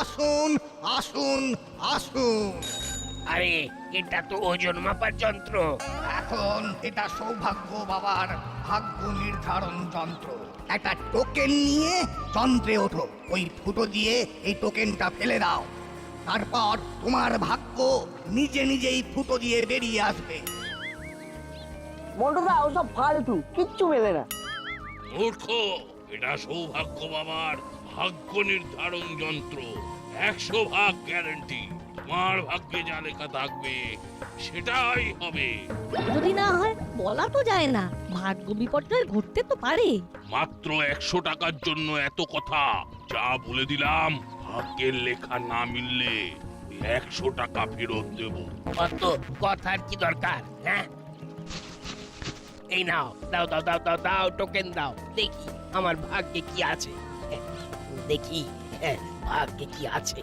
আসুন আসুন আসুন। আরে এটা তো ওজন মাপার যন্ত্র। এখন এটা সৌভাগ্য বাবার ভাগ্য নির্ধারণ যন্ত্র। একটা টোকেন নিয়ে যন্ত্রে ওঠো, ওই ফুটো দিয়ে এই টোকেনটা ফেলে দাও। তারপর তোমার ভাগ্য নিজে নিজেই ফুটো দিয়ে বেরিয়ে আসবে। মন্টুদা ওসব ফালতু, কিচ্ছু মেলে না। মূর্খ, এটা সৌভাগ্য বাবার ভাগ্য নির্ধারণ যন্ত্র। 100 ভাগ গ্যারান্টি। তোমার ভাগ্যে যা লেখা থাকবে সেটাই হবে। যদি না হয় বলা তো যায় না, ভাগ্য বিপর্যয় ঘটতে তো পারে। মাত্র 100 টাকার জন্য এত কথা। যা বলে দিলাম, ভাগ্যের লেখা না মিললে 100 টাকা ফেরত দেব। অত কথার কি দরকার? হ্যাঁ, এই নাও, দাও দাও দাও দাও দাও, টোকেন দাও, দেখি আমার ভাগ্যে কি আছে। দেখি ভাগ্যে কি আছে।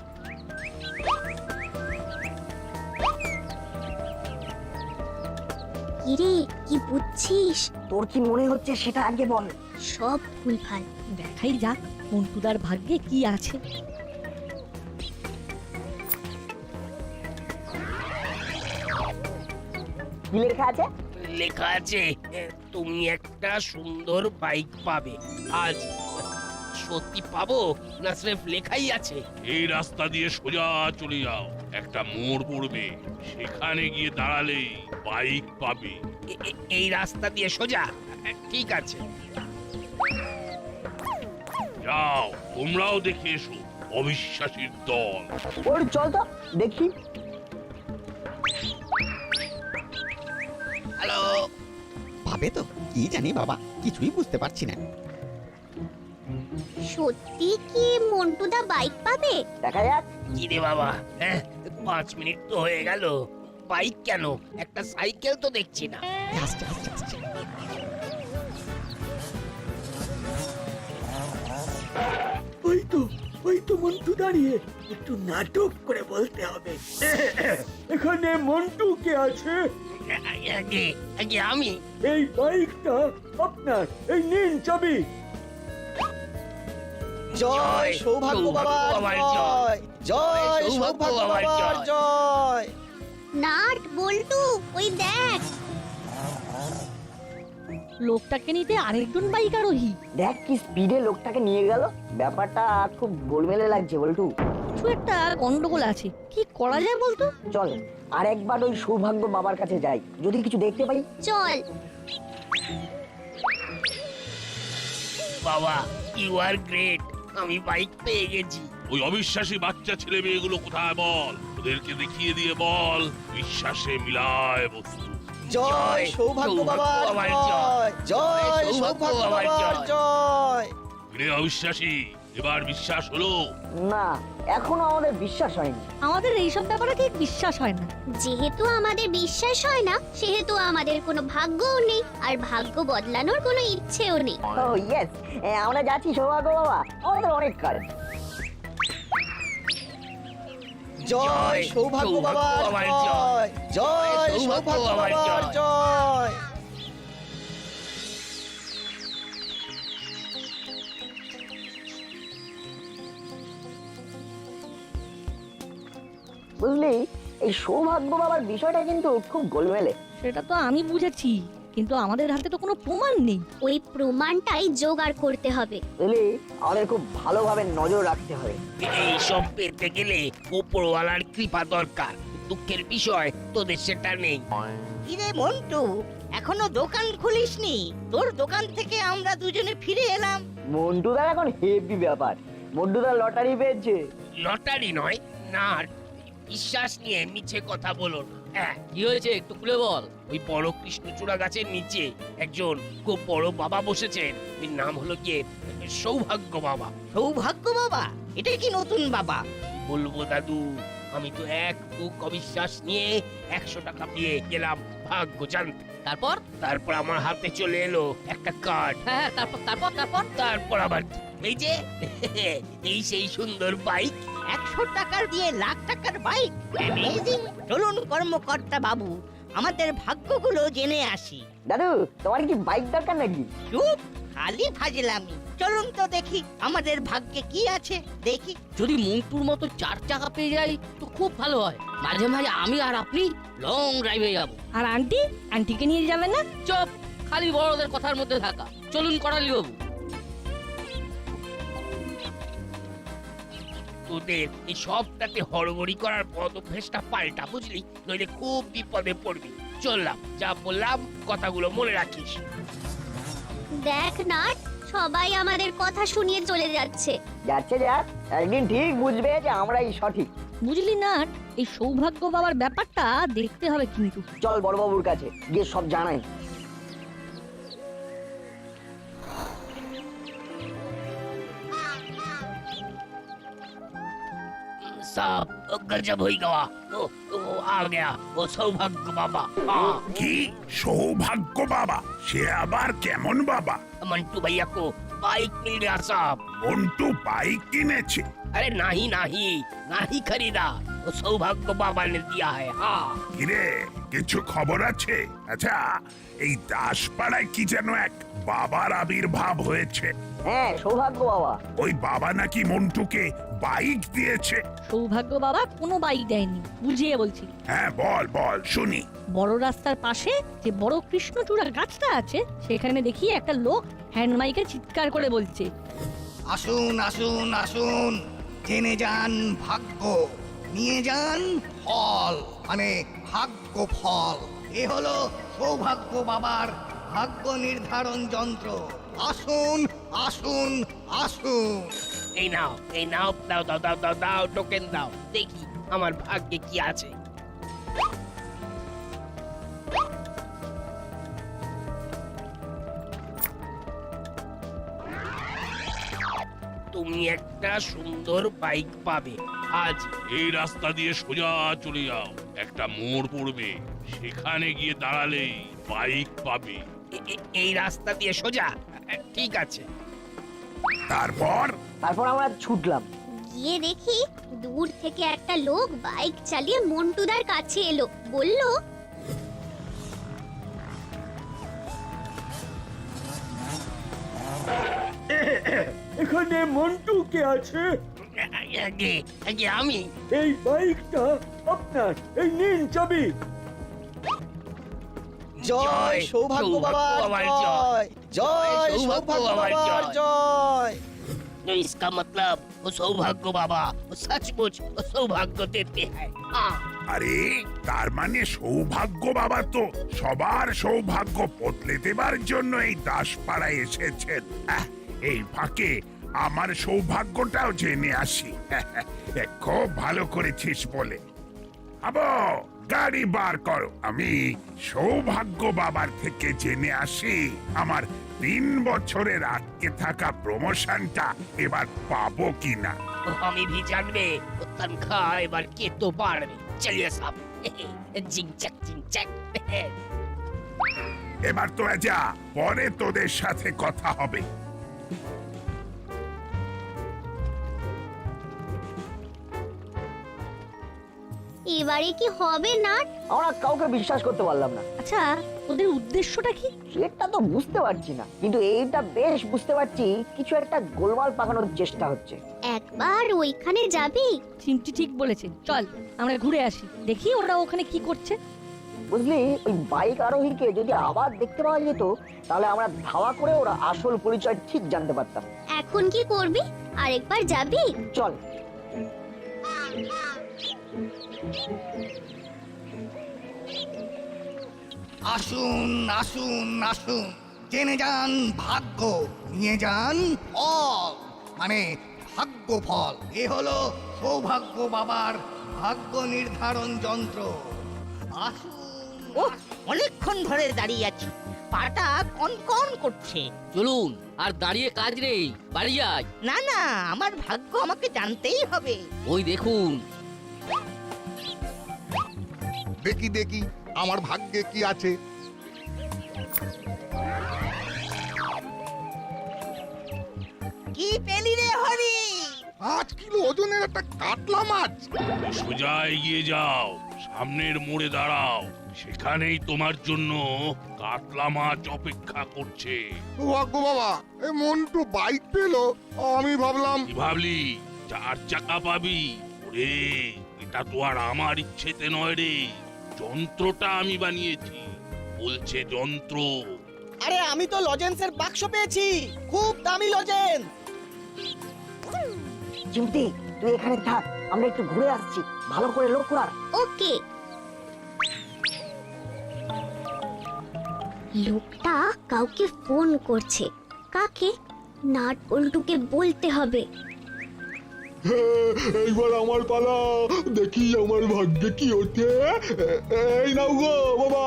কিরে, কি বুঝছিস? তোর কি মনে হচ্ছে সেটা আগে বল। সব ভুলভাল। দেখাই যাক মন্টুদার ভাগ্যে কি আছে। কি লেখা আছে? লেখা আছে তুমি একটা সুন্দর বাইক পাবে আজ। সত্যি পাবো না স্রেফ লেখাই আছে? এই রাস্তা দিয়ে সোজা চলে যাও, একটা মোড় পড়বে, সেখানে গিয়ে দাঁড়ালেই বাইক পাবে। এই রাস্তা দিয়ে সোজা? ঠিক আছে। যাও, তোমরাও দেখে এসো অবিশ্বাসীর দল। ওর চল তো দেখি। হ্যালো, পাবে তো কি জানি বাবা, কিছুই বুঝতে পারছি না। সত্যি কি মন্টুদা বাইক পাবে? দেখা যাক। কি রে বাবা, 5 মিনিট তো হয়ে গেল, বাইক কেন? একটা সাইকেল তো দেখছি না। আসছে আসছে আসছে। ওই তো মন্টু দাঁড়িয়ে, একটু নাটক করে বলতে হবে। এখানে মন্টু কে আছে? আগে আগে আমি। এই বাইকটা আপনার, এই নিন চাবি। জয় সৌভাগ্য বাবার জয়, জয় সৌভাগ্য বাবার জয়। নাট বল্টু, ওই দেখ। লোকটাকে নিতে আরেকজন বাইক আরোহী। দেখ কি স্পিডে লোকটাকে নিয়ে গেল। ব্যাপারটা খুব গোলমেলে লাগছে বল্টু। কিছু একটা গন্ডগোল আছে, কি করা যায় বলতো? চল আর একবার ওই সৌভাগ্য বাবার কাছে যাই, যদি কিছু দেখতে পাই। চল। বাবা, ইউ আর গ্রেট, আমি বাইক পেয়ে গেছি। ওই অবিশ্বাসী বাচ্চা ছেলে মেয়েগুলো কোথায় বল, ওদেরকে দেখিয়ে দিয়ে বল বিশ্বাসে মিলায় বস্তু। জয় সৌভাগ্য বাবার জয়, জয় সৌভাগ্য বাবার জয়। রে অবিশ্বাসী, এবার বিশ্বাস হলো? না, এখনো আমাদের বিশ্বাস হয়নি। আমাদের এইসব ব্যাপারে ঠিক বিশ্বাস হয় না। যেহেতু আমাদের বিশ্বাস হয় না, সেহেতু আমাদের কোনো ভাগ্যও নেই, আর ভাগ্য বদলানোর কোনো ইচ্ছেও নেই। ও ইয়েস, আমরা যাচ্ছি সৌভাগ্য বাবা, আমাদের অনেক কাজ। জয় সৌভাগ্য বাবার জয়, জয় সৌভাগ্য বাবার জয়। বুঝলি, এই সৌভাগ্য বাবার বিষয়টা কিন্তু খুব গোলমেলে। সেটা তো আমি বুঝেছি, কিন্তু আমাদের হাতে তো কোনো প্রমাণ নেই। ওই প্রমাণটাই জোগাড় করতে হবে। বুঝলি, আমাদের খুব ভালোভাবে নজর রাখতে হবে। এইসব পেতে গেলে উপরওয়ালার কৃপা দরকার। দুঃখের বিষয় তোদের সেটা নেই। কিরে মন্টু, এখনো দোকান খুলিসনি? তোর দোকান থেকে আমরা দুজনে ফিরে এলাম। মন্টুদার এখন হেভি ব্যাপার। মন্টুদার লটারি পেয়েছে। লটারি নয়, না, বিশ্বাস নিয়ে মিছে কথা বলো না। কি হয়েছে একটু খুলে বল। ওই বড় কৃষ্ণচূড়া গাছের নিচে একজন খুব বড় বাবা বসেছেন, এর নাম হলো গিয়ে সৌভাগ্য বাবা। সৌভাগ্য বাবা? এটা কি নতুন বাবা? বলবো দাদু, আমি তো এক বুক অবিশ্বাস নিয়ে 100 টাকা দিয়ে গেলাম ভাগ্য জানতে। তারপর আমার হাতে চলে এলো একটা কার্ড। হ্যাঁ, তারপর আবার এই যে এই সেই সুন্দর বাইক। 100 টাকার দিয়ে লাখ টাকার বাইক? অ্যামেজিং! চলুন কর্মকর্তা বাবু, আমাদের ভাগ্যগুলো জেনে আসি। দাদু, তোমার কি বাইক দরকার নাকি? চুপ! খালি ফাজলামি। চলুন তো দেখি আমাদের ভাগ্যে কি আছে দেখি। যদি মন্টুর মতো 4 চাকা পেয়ে যাই তো খুব ভালো হয়। মাঝে মাঝে আমি আর আপনি লং ড্রাইভে যাব। আর আন্টিকে নিয়ে যাবেন না? চুপ, খালি বড়দের কথার মধ্যে থাকা। চলুন করালি বাবু। তোদের এই সবটাতে হড়বড়ি করার পদ অভ্যেসটা পাল্টা, বুঝলি? নইলে খুব বিপদে পড়বি। চললাম, যা বললাম কথাগুলো মনে রাখিস। দেখ নাট, সবাই আমাদের কথা শুনিয়ে চলে যাচ্ছে। যাচ্ছে যাক, একদিন ঠিক বুঝবে যে আমরাই সঠিক। বুঝলি না, এই সৌভাগ্য বাবার ব্যাপারটা দেখতে হবে কিন্তু। চল বড়বাবুর কাছে গিয়ে সব জানাই। साहब गजब हो गया। वो आ गया, वो सौभाग्य बाबा। हाँ, কি সৌভাগ্য বাবা? সে আবার কেমন বাবা? मंटू भैया को बाइक मिल गया साहब। মন্টু বাইক কিনেছে? अरे नहीं नहीं नहीं खरीदा, वो सौभाग्य बाबा ने दिया है। हाँ, কিরে, কিছু খবর আছে? আচ্ছা, এই দাসপাড়ায় কি যেন এক বাবার আবির্ভাব হয়েছে। হ্যাঁ, সৌভাগ্য বাবা। ওই বাবা নাকি মন্টুকে বাইক দিয়েছে। সৌভাগ্য বাবা কোনো বাইক দেয়নি, বুঝিয়ে বলছি। হ্যাঁ, বল বল শুনি। বড় রাস্তার পাশে যে বড় কৃষ্ণচূড়া গাছটা আছে, সেখানে দেখি একটা লোক হ্যান্ড মাইকে চিৎকার করে বলছে, আসুন আসুন আসুন, জেনে যান ভাগ্য, নিয়ে যান ফল, মানে ভাগ্য ফল। এ হলো সৌভাগ্য বাবার ভাগ্য নির্ধারণ যন্ত্র। আসুন আসুন আসুন। এই নাও, দাও দাও দাও দাও দাও, টোকেন দাও, দেখি আমার ভাগ্যে কি আছে। তুমি একটা সুন্দর বাইক পাবে আজ। এই রাস্তা দিয়ে সোজা চলে যাও, একটা মোড় পড়বে, সেখানে গিয়ে দাঁড়ালেই বাইক পাবে। এই রাস্তা দিয়ে সোজা? ঠিক আছে। তারপর আমরা ছুটলাম। গিয়ে দেখি দূর থেকে একটা লোক বাইক চালিয়ে মন্টুদার কাছে এলো, বলল, এখানে মন্টু কে আছে? আমি। এই বাইকটা আপনার, এই নিন চাবি। জয় সৌভাগ্য বাবার জয়, জয় সৌভাগ্য বাবার জয়। तो इसका मतलब वो सौभाग्य बाबा वो सचमुच वो सौभाग्य देते हैं। हाँ। আরে, তার মানে সৌভাগ্য বাবা তো সবার সৌভাগ্য বদলে দেবার জন্য এই দাসপাড়ায় এসেছেন। এই ফাঁকে আমার সৌভাগ্যটাও জেনে আসি। খুব ভালো করেছিস বলে। আবো, গাড়ি বার করো, আমি সৌভাগ্য বাবার থেকে জেনে আসি আমার 3 বছরের আটকে থাকা প্রমোশনটা এবার পাবো কিনা। तो हमें भी जानबे वो तनख्वाह एक बार के तो बाढ़ में। चलिए साहब, जिंग चक। এবার তোরা যা, পরে তোদের সাথে কথা হবে। এবারে কি হবে নাট? আমরা কাউকে বিশ্বাস করতে পারলাম না। আচ্ছা ওদের উদ্দেশ্যটা কি? সেটা তো বুঝতে পারছি না, কিন্তু এইটা বেশ বুঝতে পারছি কিছু একটা গোলমাল পাকানোর চেষ্টা হচ্ছে। একবার ওইখানে যাবি? চিমটি ঠিক বলেছে, চল আমরা ঘুরে আসি, দেখি ওরা ওখানে কি করছে। বুঝলি, ওই বাইক আরোহীকে যদি আবার দেখতে পাওয়া যেত, তাহলে আমরা ধাওয়া করে ওরা আসল পরিচয় ঠিক জানতে পারতাম। এখন কি করবি? আরেকবার যাবি? চল। আসুন আসুন আসুন, জেনে যান ভাগ্য, নিয়ে যান ফল, মানে ভাগ্য ফল। এ হলো সৌভাগ্য বাবার ভাগ্য নির্ধারণ যন্ত্র। আসুন। ও অনেকক্ষণ ধরে দাঁড়িয়ে আছি, পাটা কনকন করছে। চলুন, আর দাঁড়িয়ে কাজ নেই, বাড়ি যাই। না না, আমার ভাগ্য আমাকে জানতেই হবে। ওই দেখুন। দেখি দেখি আমার ভাগ্যে কি আছে। কি পেলি রে হরি? 5 কিলো ওজনের একটা কাতলা মাছ। তুমি সোজা এগিয়ে যাও, সামনের মোড়ে দাঁড়াও, সেখানেই তোমার জন্য কাতলা মাছ অপেক্ষা করছে। ভাগ্য বাবা, এ মন্টু বাইক পেলো, আমি ভাবলাম কি ভাবলি 4 চাকা পাবি? ওরে, এটা তো আর আমার ইচ্ছেতে নয় রে, যন্ত্রটা আমি বানিয়েছি, বলছে যন্ত্র। আরে আমি তো লজেন্সের বাক্স পেয়েছি, খুব দামি লজেন্স। চিমটি, তুই এখানে থাক, আমরা একটু ঘুরে আসছি, ভালো করে লক্ষ্য রাখ। ওকে। লোকটা কাউকে ফোন করছে। কাকে? নাট বল্টুকে বলতে হবে। এইবার আমার পালা, দেখি আমার ভাগ্যে কি ওঠে। এই নাও গো বাবা।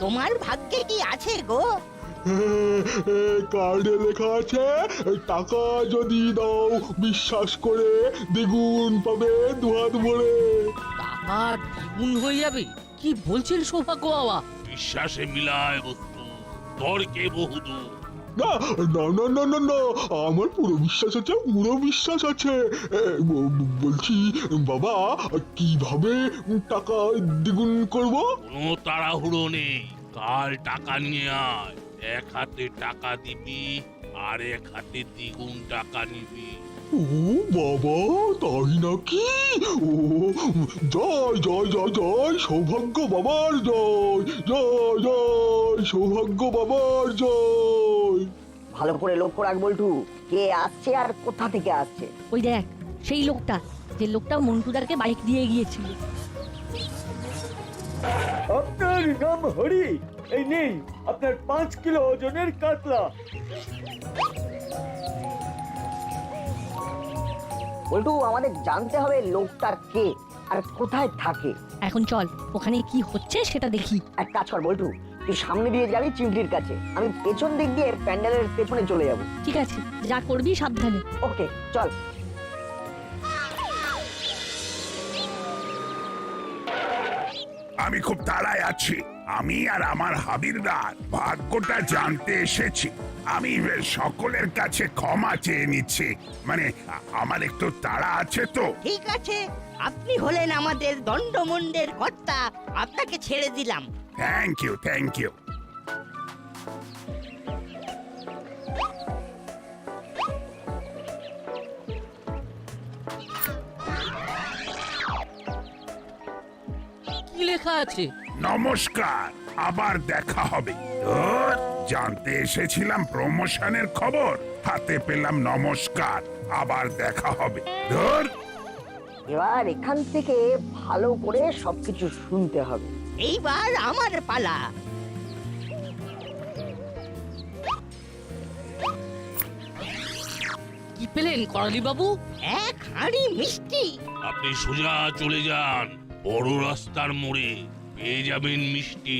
তোমার ভাগ্যে কি আছে গো? কার্ডে লেখা আছে, টাকা যদি দাও বিশ্বাস করে দ্বিগুণ পাবে দুহাত ভরে। টাকা দ্বিগুণ হয়ে যাবে? কি বলছেন সৌভাগ্য বাবা? বিশ্বাসে মিলায় বস্তু, তর্কে বহুদূর। না না না না না না, আমার পুরো বিশ্বাস আছে, পুরো বিশ্বাস আছে। বলছি বাবা, কিভাবে টাকা দ্বিগুণ করব? কোনো তাড়াহুড়ো নেই, কাল টাকা নিয়ে আয়, এক হাতে টাকা দিবি আর এক হাতে দ্বিগুণ টাকা নিবি। ও বাবা, তাই নাকি? ও জয় জয় জয় জয় সৌভাগ্য বাবার জয়, জয় জয় সৌভাগ্য বাবার জয়। ভালো করে লক্ষ্য রাখ বল্টু, কে আসছে আর কোথা থেকে আসছে। ওই দেখ, সেই লোকটা, যে লোকটা মন্টুদাকে বাইক দিয়ে গিয়েছিল। আপনার নাম হরি, এই নিন আপনার 5 কিলো ওজনের কাতলা। বল্টু, আমাদের জানতে হবে লোকটা কে আর কোথায় থাকে। এখন চল, ওখানে কি হচ্ছে সেটা দেখি। এক কাজ কর বল্টু, তুই সামনে দিয়ে যাবি চিমটির কাছে, আমি পেছন দিক দিয়ে প্যান্ডেলের পেছনে চলে যাব। ঠিক আছে, যা করবি সাবধানে। ওকে, চল। আমি খুব তাড়ায় আছি। আমি আর আমার হাবিলদার ভাগ্যটা জানতে এসেছি। আমি সকলের কাছে ক্ষমা চেয়ে নিচ্ছি, মানে আমার একটু তাড়া আছে তো। ঠিক আছে, আপনি হলেন আমাদের দণ্ডমুণ্ডের কর্তা, আপনাকে ছেড়ে দিলাম। Thank you, thank you. কি লেখা আছে? নমস্কার, আবার দেখা হবে। ধুর, জানতে এসেছিলাম প্রমোশনের খবর, হাতে পেলাম নমস্কার, আবার দেখা হবে। ধুর। এবার এখান থেকে ভালো করে সবকিছু শুনতে হবে। এইবার আমার পালা। কি পেলেন করালি বাবু? এক হাঁড়ি মিষ্টি। আপনি সোজা চলে যান, বড় রাস্তার মোড়ে পেয়ে যাবেন মিষ্টি।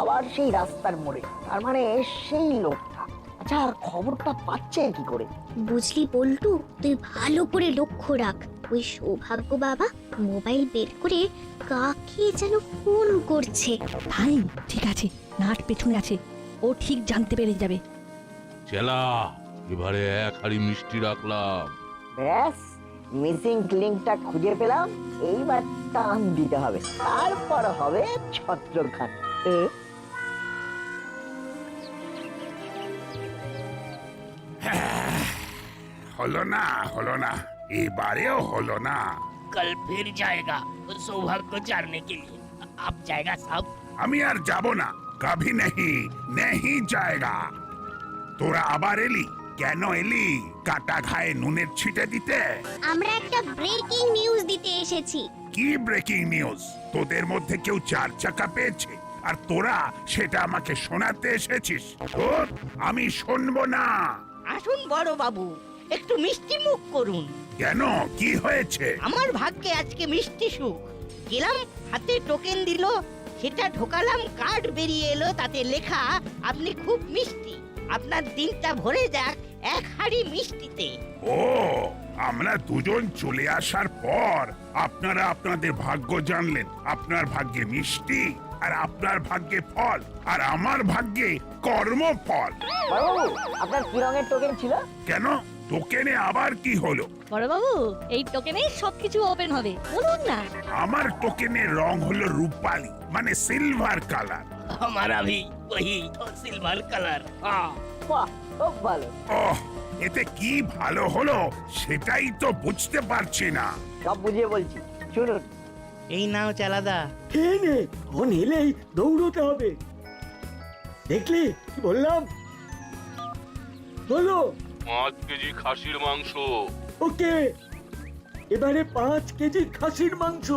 আবার সেই রাস্তার মোড়ে, তার মানে সেই লোকটা। আচ্ছা, আর খবরটা পাচ্ছে কি করে? বুঝলি বল্টু, তুই ভালো করে লক্ষ্য রাখ। ওই সৌভাগ্য বাবা মোবাইল বের করে কাকে যেন ফোন করছে। ভাই ঠিক আছে, নাট পেছনে আছে, ও ঠিক জানতে পেরে যাবে। চেলা, এবারে এক হাড়ি মিষ্টি রাখলাম। ব্যাস, মিসিং লিংকটা খুঁজে পেলাম, এইবার টান দিতে হবে, তারপর হবে ছত্রখান। হলো না, হলো না, এবারেও হলো না। कल फिर जाएगा सौभाग्य जानने के लिए। अब जाएगा साहब। আমি আর যাব না, কভি নেহি নেহি জায়গা। তোরা আবার এলি কেন? এলি কাটা ঘায়ে নুনের ছিটে দিতে? আমরা একটা ব্রেকিং নিউজ দিতে এসেছি। কি ব্রেকিং নিউজ? তোদের মধ্যে কেউ 4 চাকা পেয়েছে আর তোরা সেটা আমাকে শোনাতে এসেছিস? তোর আমি শুনবো না। আসুন বড় বাবু, একটু মিষ্টি মুখ করুন। কেন, কি হয়েছে? আমার ভাগ্যে আজকে মিষ্টি সুখ। গেলাম, হাতে টোকেন দিল, সেটা ঢোকালাম, কার্ড বেরিয়ে এলো, তাতে লেখা আপনি খুব মিষ্টি, আপনার দিনটা ভরে যাক এক হাঁড়ি মিষ্টিতে। ও, আমরা দুজন চলে আসার পর আপনারা আপনাদের ভাগ্য জানলেন। আপনার ভাগ্যে মিষ্টি, আর আপনার ভাগ্যে ফল আর আমার ভাগ্যে কর্মফল। বড়বাবু আপনার কি রঙের টোকেন ছিল? কেন টোকেনে আবার কি হলো? বড়বাবু এই টোকেনেই সবকিছু ওপেন হবে, বলুন না। আমার টোকেনের রং হলো রূপালি, মানে সিলভার কালার। हमारा भी वही तो सिल्वर कलर। हाँ বাহ, খুব ভালো। ওহ, এতে কি ভালো হলো সেটাই তো বুঝতে পারছি না। সব বুঝিয়ে বলছি, শুনুন। এই নাও চালাদা। খেয়ে নে, ফোন এলেই দৌড়তে হবে। দেখলি কি বললাম? বলো। 5 কেজি খাসির মাংস। ওকে, এবারে 5 কেজি খাসির মাংস।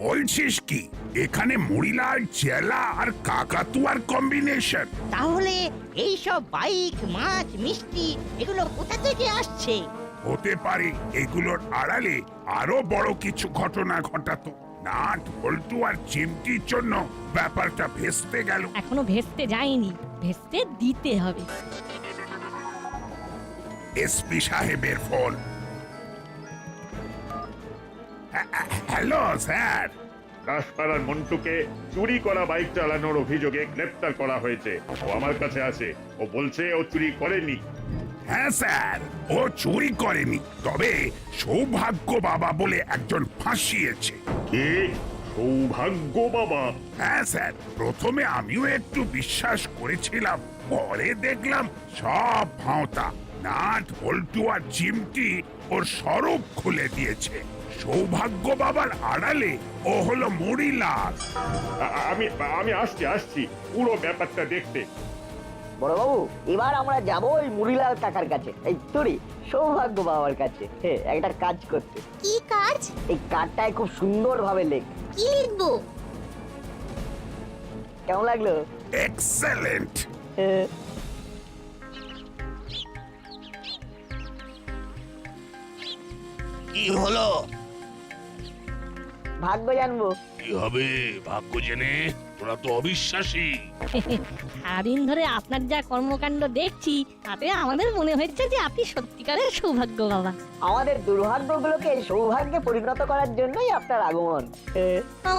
বলছিস কি এখানে মুড়িলাল, চেলা আর কাকাতুয়ার কম্বিনেশন? তাহলে এই সব বাইক, মাছ, মিষ্টি এগুলো কোথা থেকে আসছে? হতে পারে এগুলোর আড়ালে আরো বড় কিছু ঘটনা ঘটাতো। নাট, বল্টু আর চিমটির জন্য ব্যাপারটা ভেস্তে গেল। এখনো ভেস্তে যায়নি, ভেস্তে দিতে হবে। এসপি সাহেবের ফোন। Hello sir. দাসপাড়ার মন্টুকে চুরি করা বাইক চালানোর অভিযোগে গ্রেপ্তার করা হয়েছে। ও আমার কাছে আছে, ও বলছে ও চুরি করেনি। হ্যাঁ স্যার, ও চুরি করেনি, তবে সৌভাগ্য বাবা বলে একজন ফাঁসিয়েছে। কে? সৌভাগ্য বাবা? হ্যাঁ স্যার, প্রথমে আমিও একটু বিশ্বাস করেছিলাম, পরে দেখলাম সব ভাঁওতা। নাট, বল্টু আর চিমটি ওর স্বরূপ খুলে দিয়েছে। সৌভাগ্য বাবার আড়ালে ও হলো মুড়িলাল। আমি আসছি পুরো ব্যাপারটা দেখতে। বড়বাবু এবার আমরা যাব ওই মুড়িলাল কাকার কাছে, এই তোরি সৌভাগ্য বাবার কাছে। হ্যাঁ, একটা কাজ করতে। কি কাজ? এই কার্ডটায় খুব সুন্দর ভাবে লেখ। কি লিখবো? কেমন লাগলো? এক্সেলেন্ট। কি হলো? ভাগ্য জানবো। কি হবে ভাগ্য জেনে? তোরা তো অবিশ্বাসী। সারাদিন ধরে আপনার যা কর্মকাণ্ড দেখছি তাতে আমাদের মনে হচ্ছে যে আপনি সত্যিকারের সৌভাগ্য বাবা। আমাদের দুর্ভাগ্যগুলোকে সৌভাগ্যে পরিণত করার জন্যই আপনার আগমন।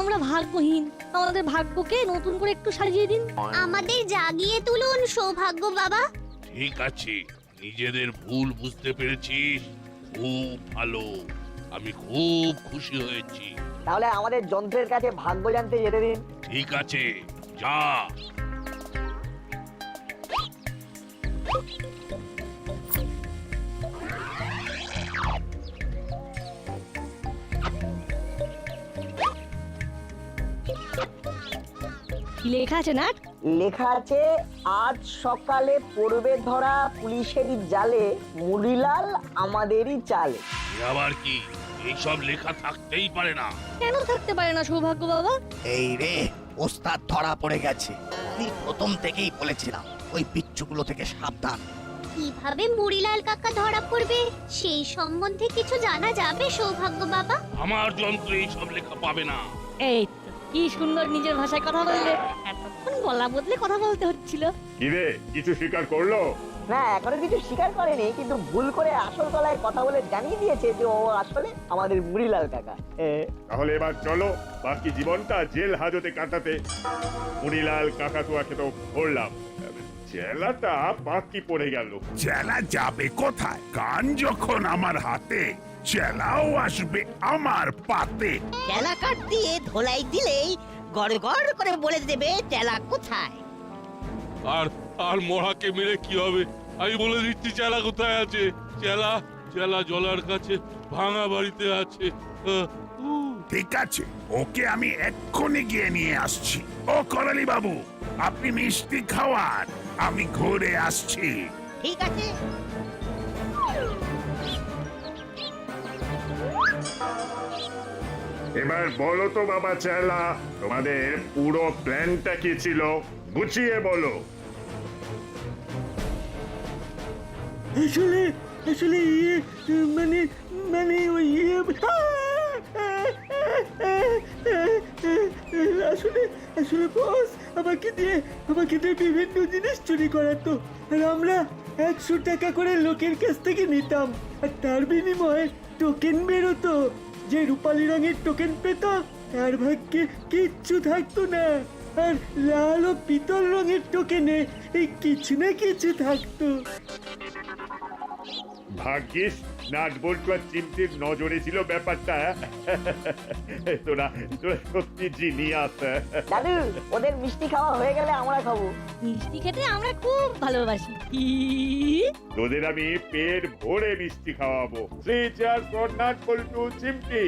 আমরা ভাগ্যহীন, আমাদের ভাগ্যকে নতুন করে একটু সাজিয়ে দিন। আমাদের জাগিয়ে তুলুন সৌভাগ্য বাবা। ঠিক আছে, নিজেদের ভুল বুঝতে পেরেছিস, খুব ভালো। আমি খুব খুশি হয়েছি। তাহলে আমাদের যন্ত্রের কাছে ভাগ্য জানতে যেতে দিন। ঠিক আছে, যা। কি লেখা আছে নাট? লেখা আছে, আজ সকালে পড়বে ধরা পুলিশেরই জালে, মুড়িলাল আমাদেরই চালে। আবার কি? এইসব লেখা থাকতেই পারে না। কেন থাকতে পারে না সৌভাগ্য বাবা? এই রে, ওস্তাদ ধরা পড়ে গেছে। আমি প্রথম থেকেই বলেছিলাম ওই পিচ্চুগুলো থেকে সাবধান। কিভাবে মুড়িলাল কাকা ধরা পড়বে সেই সম্বন্ধে কিছু জানা যাবে সৌভাগ্য বাবা? আমার যন্ত্রে এইসব লেখা পাবে না। এই তো, কি সুন্দর নিজের ভাষায় কথা বললে। এতক্ষণ গলা বদলে কথা বলতে হচ্ছিল। কিরে, কিছু স্বীকার করলো? না, এখনো কিছু স্বীকার করেনি, কিন্তু ভুল করে আসল গলায় কথা বলে জানিয়ে দিয়েছে যে ও আসলে আমাদের মুড়িলাল কাকা। তাহলে এবার চলো বাকি জীবনটা জেল হাজতে কাটাতে। মুড়িলাল কাকাতুয়াকে তো ধরলাম, চেলাটা বাকি পড়ে গেল। চেলা যাবে কোথায়? গান যখন আমার হাতে, চেলাও আসবে আমার পাতে। চেলা কাঠ দিয়ে ধোলাই দিলেই গড় গড় করে বলে দেবে চেলা কোথায়। আর মরাকে মেরে কি হবে? আমি বলে দিচ্ছি চেলা কোথায় আছে। চেলা চেলা জলার কাছে ভাঙা বাড়িতে আছে। ঠিক আছে, ওকে আমি এক্ষুনি গিয়ে নিয়ে আসছি। ও করালি বাবু, আপনি মিষ্টি খাওয়ান, আমি ঘুরে আসছি। ঠিক আছে। এবার বলো তো বাবা চেলা, তোমাদের পুরো প্ল্যানটা কি ছিল? গুছিয়ে বলো। আসলে আসলে মানে ওই আসলে বস আমাকে দিয়ে বিভিন্ন জিনিস চুরি করাতো, আর আমরা 100 টাকা করে লোকের কাছ থেকে নিতাম, আর তার বিনিময়ে টোকেন বেরোতো। যে রূপালী রঙের টোকেন পেত তার ভাগ্যে কিচ্ছু থাকতো না। আর লাল ও পিতল রঙের টোকেনে এই কিছু না কিছু থাকতো। ভাগ্যিস নাট বল্টু আর চিমটির নজরে ছিল ব্যাপারটা। তোরা তোরা সত্যি জিনিয়াস। দাদু ওদের মিষ্টি খাওয়া হয়ে গেলে আমরা খাবো। মিষ্টি খেতে আমরা খুব ভালোবাসি। তোদের আমি পেট ভরে মিষ্টি খাওয়াবো। 3 cheers for নাট বল্টু চিমটি।